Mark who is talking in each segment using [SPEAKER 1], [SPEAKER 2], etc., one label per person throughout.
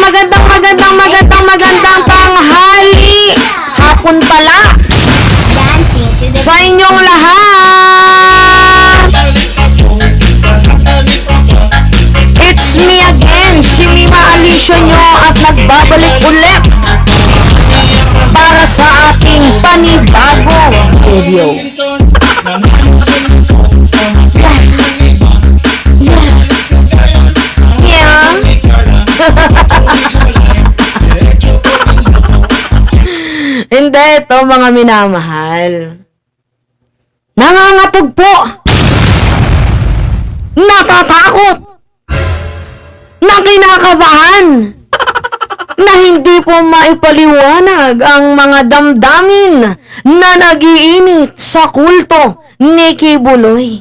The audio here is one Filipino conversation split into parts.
[SPEAKER 1] magandang tanghali. Hapon pala sa inyong lahat. It's me again, si Mima Alicia nyo at nagbabalik ulit para sa ating panibagong video. Hindi, ito mga minamahal. Nangangatog po. Natatakot. Nakinakabahan. Na hindi po maipaliwanag ang mga damdamin na nag-iinit sa kulto ni Kibuloy.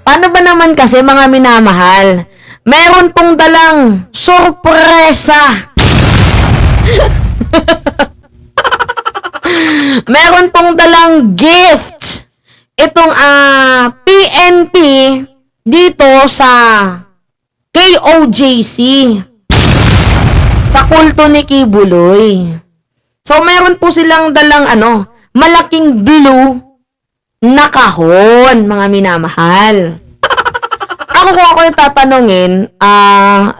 [SPEAKER 1] Paano ba naman kasi mga minamahal? Meron pong dalang sorpresa. Meron pong dalang gift itong PNP dito sa KOJC sa kulto ni Kibuloy. So meron po silang dalang malaking blue na kahon, mga minamahal. Kung ako yung tatanungin,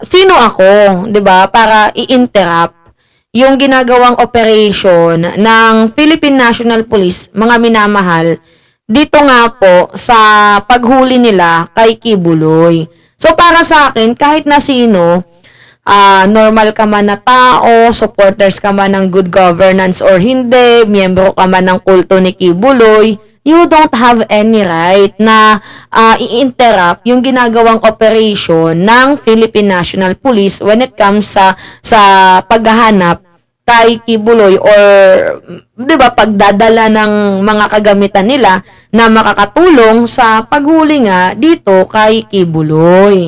[SPEAKER 1] sino ako, 'di ba? Para i-interrupt yung ginagawang operation ng Philippine National Police, mga minamahal, dito nga po sa paghuli nila kay Kibuloy. So para sa akin, kahit na sino, normal ka man na tao, supporters ka man ng good governance or hindi, miyembro ka man ng kulto ni Kibuloy, you don't have any right na i-interrupt yung ginagawang operation ng Philippine National Police when it comes sa paghahanap kay Kibuloy or 'di ba pagdadala ng mga kagamitan nila na makakatulong sa paghuli nga dito kay Kibuloy.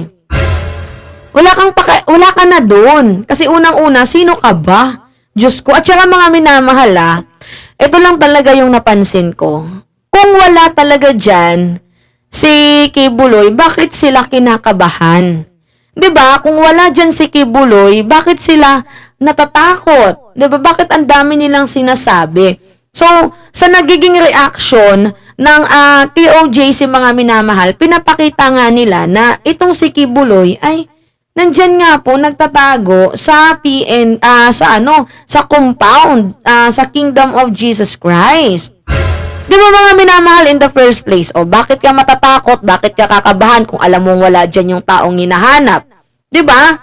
[SPEAKER 1] Wala ka na doon kasi unang-una sino ka ba? Diyos ko, at saka mga minamahal, ito lang talaga yung napansin ko. Kung wala talaga dyan si Kibuloy, bakit sila kinakabahan? 'Di ba? Kung wala dyan si Kibuloy, bakit sila natatakot? 'Di ba? Bakit ang dami nilang sinasabi? So, sa nagiging reaction ng KOJC mga minamahal, pinapakita nga nila na itong si Kibuloy ay nandyan nga po nagtatago sa sa compound sa Kingdom of Jesus Christ. Di ba mga minamahal in the first place? O bakit ka matatakot? Bakit ka kakabahan kung alam mong wala dyan yung taong hinahanap? Di ba?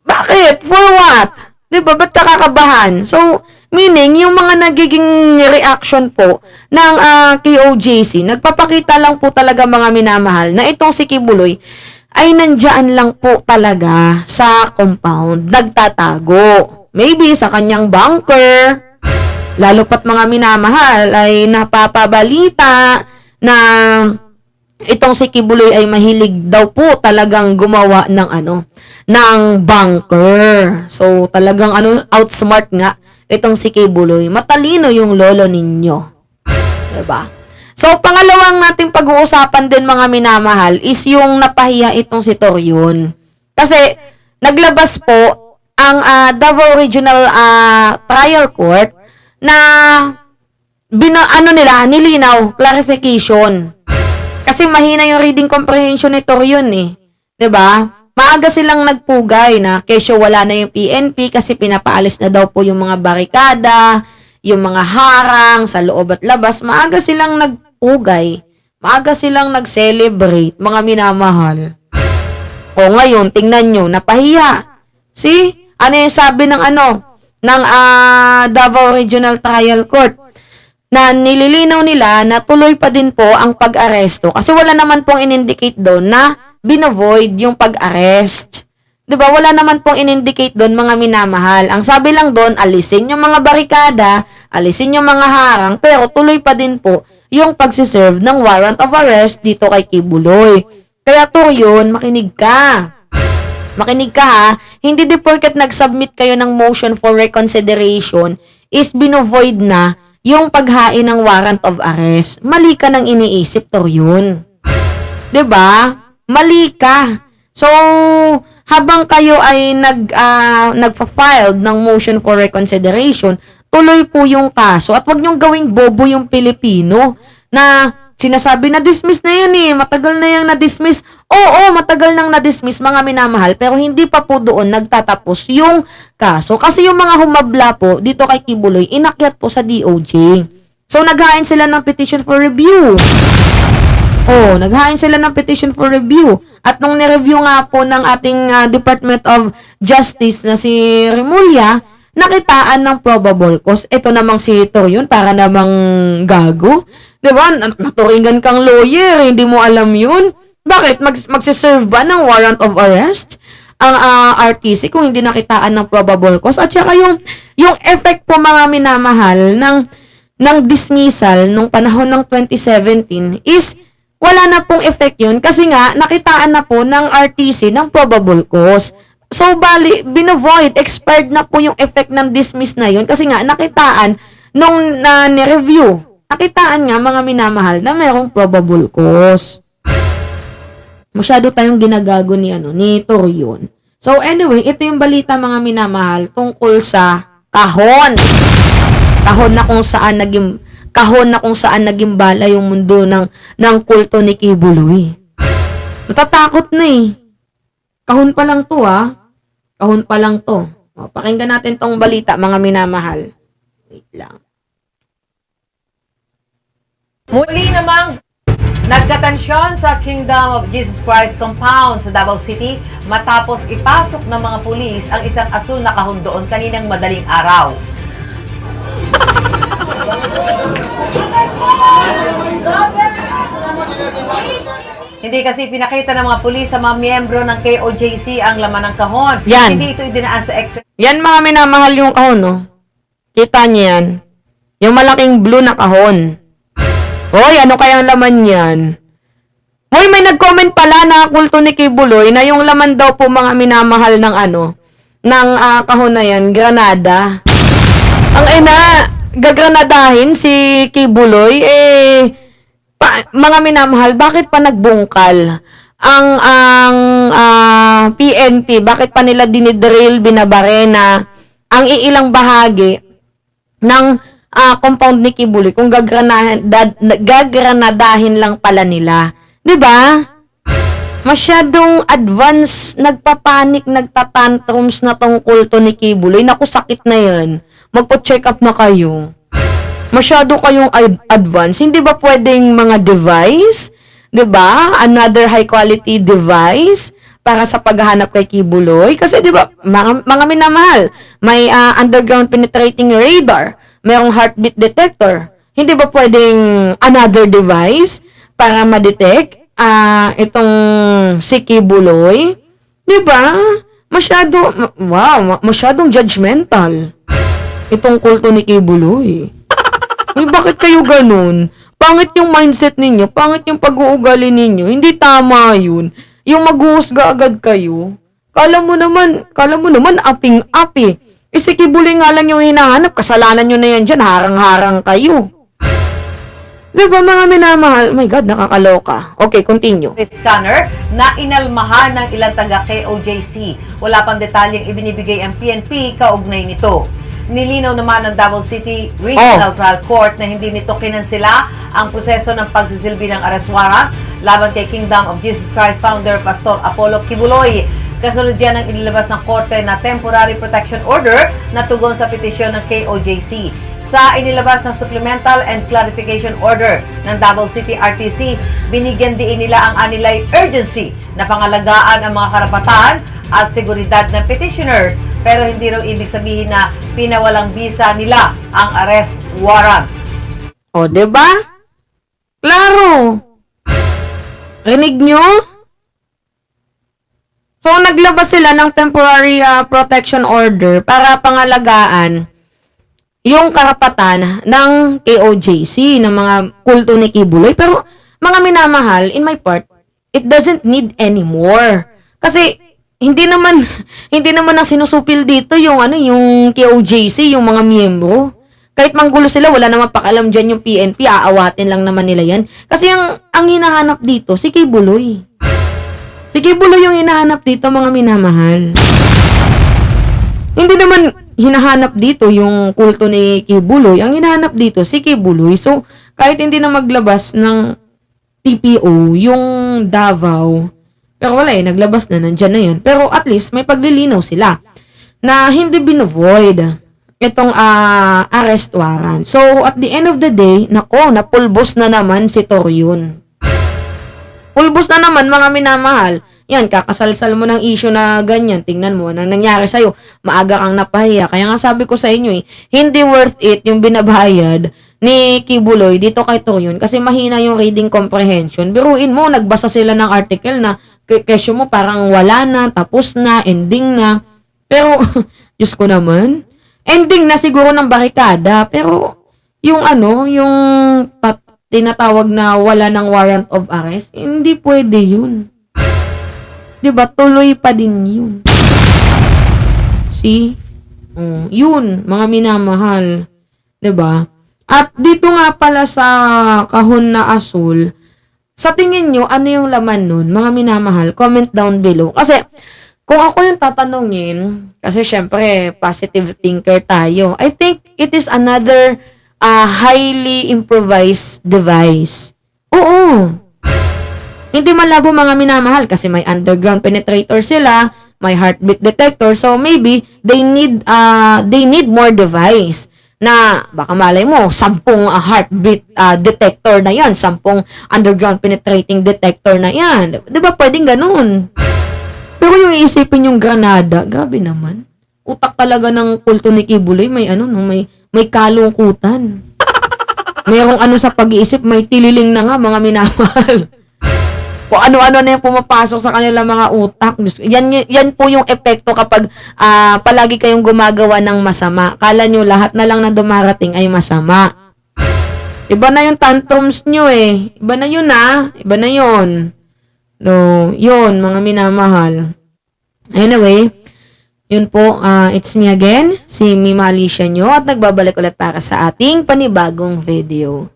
[SPEAKER 1] Bakit? For what? Di ba? Ba't ka kakabahan? So, meaning, yung mga nagiging reaction po ng KOJC, nagpapakita lang po talaga mga minamahal na itong si Kibuloy ay nandyan lang po talaga sa compound, nagtatago. Maybe sa kanyang bunker. Lalo pat mga minamahal ay napapabalita na itong si Kibuloy ay mahilig daw po talagang gumawa ng bunker. So talagang outsmart nga itong si Kibuloy. Matalino yung lolo ninyo. 'Di ba? So pangalawang nating pag-uusapan din mga minamahal is yung napahiya itong si Torion. Kasi naglabas po ang Davao Regional Trial Court na nilinaw, clarification. Kasi mahina yung reading comprehension ni Torion eh. 'Di ba? Maaga silang nagpugay na kesyo wala na yung PNP kasi pinapaalis na daw po yung mga barikada, yung mga harang sa loob at labas. Maaga silang nagpugay. Maaga silang nag-celebrate, mga minamahal. O ngayon, tingnan nyo, napahiya. See? Ano yung sabi ng Davao Regional Trial Court? Na nililinaw nila na tuloy pa din po ang pag-aresto kasi wala naman pong in-indicate doon na binovoid yung pag-arrest. 'Di ba? Wala naman pong in-indicate doon mga minamahal. Ang sabi lang doon, alisin yung mga barikada, alisin yung mga harang, pero tuloy pa din po yung pagsiserve ng warrant of arrest dito kay Kibuloy. Kaya to yun, makinig ka. Makinig ka ha, hindi di porket nag-submit kayo ng motion for reconsideration is binovoid na yung paghain ng warrant of arrest. Mali ka nang iniisip to yun. 'Di ba? Mali ka. So, habang kayo ay nagfa-file ng motion for reconsideration, tuloy po yung kaso at wag niyong gawing bobo yung Pilipino na sinasabi na dismiss na yan matagal na yung na-dismiss. Oo, matagal nang na-dismiss mga minamahal, pero hindi pa po doon nagtatapos yung kaso. Kasi yung mga humabla po dito kay Kibuloy, inakyat po sa DOJ. So, naghain sila ng petition for review. Naghain sila ng petition for review. At nung nireview nga po ng ating Department of Justice na si Remulla, nakitaan ng probable cause. Ito namang si Torion, para namang gago. Diba? Naturingan kang lawyer, hindi mo alam yun. Bakit? Magsiserve ba ng warrant of arrest ang RTC kung hindi nakitaan ng probable cause? At saka yung effect po mga minamahal ng dismissal nung panahon ng 2017 is wala na pong effect yun kasi nga nakitaan na po ng RTC ng probable cause. So, binovoid, expired na po yung effect ng dismiss na yun kasi nga nakitaan nung ni-review. Nakitaan nga mga minamahal na merong probable cause. Masyado tayong ginagago ni Torion. So, anyway, ito yung balita mga minamahal tungkol sa kahon. Kahon na kung saan naging bala yung mundo ng kulto ni Kibuloy. Natatakot na Kahon pa lang to Kahon pa lang to. Pakinggan natin tong balita mga minamahal. Wait lang.
[SPEAKER 2] Muli namang nagkatensyon sa Kingdom of Jesus Christ compound sa Davao City matapos ipasok ng mga pulis ang isang asul na kahon doon kaninang madaling araw. Hindi kasi pinakita ng mga pulis sa mga miyembro ng KOJC ang laman ng kahon.
[SPEAKER 1] Yan.
[SPEAKER 2] Hindi ito idinaan sa exit.
[SPEAKER 1] Yan mga minamahal yung kahon, no? Kita niyo yan? Yung malaking blue na kahon. Hoy, ano kayang laman yan? Hoy, may nag-comment pala na kulto ni Kibuloy na yung laman daw po mga minamahal ng kahon na yan, granada. Ang gagranadahin si Kibuloy, mga minamahal, bakit pa nagbungkal ang PNP? Bakit pa nila dinidrill, binabarena ang iilang bahagi ng compound ni Kibuloy kung gagranadahin lang pala nila? 'Di ba? Masyadong advance, nagpapanik, nagtatantrums na tong kulto ni Kibuloy. Naku, sakit na yan. Magpo-check up na kayo. Masyado kayong advance. Hindi ba pwedeng mga device? 'Di ba? Another high quality device para sa paghahanap kay Kibuloy. Kasi 'di ba, mga minamahal, may underground penetrating radar, mayroong heartbeat detector. Hindi ba pwedeng another device para ma-detect itong si Kibuloy? 'Di ba? Masyadong judgmental itong kulto ni Kibuloy. Bakit kayo ganun? Pangit yung mindset ninyo, pangit yung pag-uugali ninyo, hindi tama yun. Yung maghuhusga agad kayo. Kala mo naman aping-api. Si Kibuloy nga lang yung hinahanap, kasalanan nyo na yan dyan, harang-harang kayo. Diba mga minamahal? Oh my God, nakakaloka. Okay, continue.
[SPEAKER 2] Scanner na inalmahan ng ilang taga KOJC. Wala pang detalyeng ibinibigay ang PNP kaugnay nito. Nilinaw naman ng Davao City Regional Trial Court na hindi nito kinansela ang proseso ng pagsisilbi ng arrest warrant laban kay Kingdom of Jesus Christ founder Pastor Apollo Kibuloy. Kasunod yan ang inilabas ng korte na temporary protection order na tugon sa petisyon ng KOJC. Sa inilabas ng supplemental and clarification order ng Davao City RTC, binigyan diin nila ang anilay urgency na pangalagaan ang mga karapatan at seguridad ng petitioners, pero hindi raw ibig sabihin na pinawalang bisa nila ang arrest warrant.
[SPEAKER 1] O, diba? Klaro. Rinig nyo? So, naglabas sila ng temporary protection order para pangalagaan yung karapatan ng KOJC, ng mga kulto ni Kibuloy. Pero, mga minamahal, in my part, it doesn't need anymore. Kasi, hindi naman ang sinusupil dito yung KOJC, yung mga miyembro. Kahit manggulo sila, wala naman pakalam dyan yung PNP, aawatin lang naman nila yan. Kasi ang hinahanap dito, si Kibuloy. Si Si Kibuloy yung hinahanap dito, mga minamahal. Hindi naman hinahanap dito yung kulto ni Kibuloy. Ang hinahanap dito, si Kibuloy. So, kahit hindi na maglabas ng TPO, yung Davao, pero wala naglabas na, nandyan na yun. Pero at least, may paglilinaw sila na hindi binovoid itong arrest warrant. So, at the end of the day, nako, napulbos na naman si Torion. Pulbos na naman, mga minamahal. Yan, kakasalsal mo ng issue na ganyan. Tingnan mo, anong nangyari sa'yo. Maaga kang napahiya. Kaya nga sabi ko sa inyo hindi worth it yung binabayad ni Kibuloy dito kay Torion kasi mahina yung reading comprehension. Biruin mo, nagbasa sila ng article na kesyo mo parang wala na, tapos na, ending na. Pero, Diyos ko naman, ending na siguro ng barikada, pero yung yung tinatawag na wala ng warrant of arrest, hindi pwede yun. 'Di ba? Tuloy pa din yun. See? Yun, mga minamahal. 'Di ba? At dito nga pala sa kahon na asul, sa tingin nyo, ano yung laman nun? Mga minamahal, comment down below. Kasi, kung ako yung tatanungin, kasi syempre, positive thinker tayo, I think it is another highly improvised device. Oo. Hindi malabo, mga minamahal, kasi may underground penetrator sila, may heartbeat detector, so maybe they need more device na baka malay mo, 10 heartbeat detector na yan, 10 underground penetrating detector na yan. Di ba pwedeng ganun? Pero yung iisipin yung Granada, grabe naman. Utak talaga ng kulto ni Kibuloy, may may kalungkutan. Mayroong sa pag-iisip, may tililing na nga, mga minamahal. Kung ano-ano na yung pumapasok sa kanilang mga utak. Yan po yung epekto kapag palagi kayong gumagawa ng masama. Kala nyo lahat na lang na dumarating ay masama. Iba na yung tantrums nyo Iba na yun Iba na yun. No, yun, mga minamahal. Anyway, yun po, it's me again, si Mima Alicia nyo, at nagbabalik ulit para sa ating panibagong video.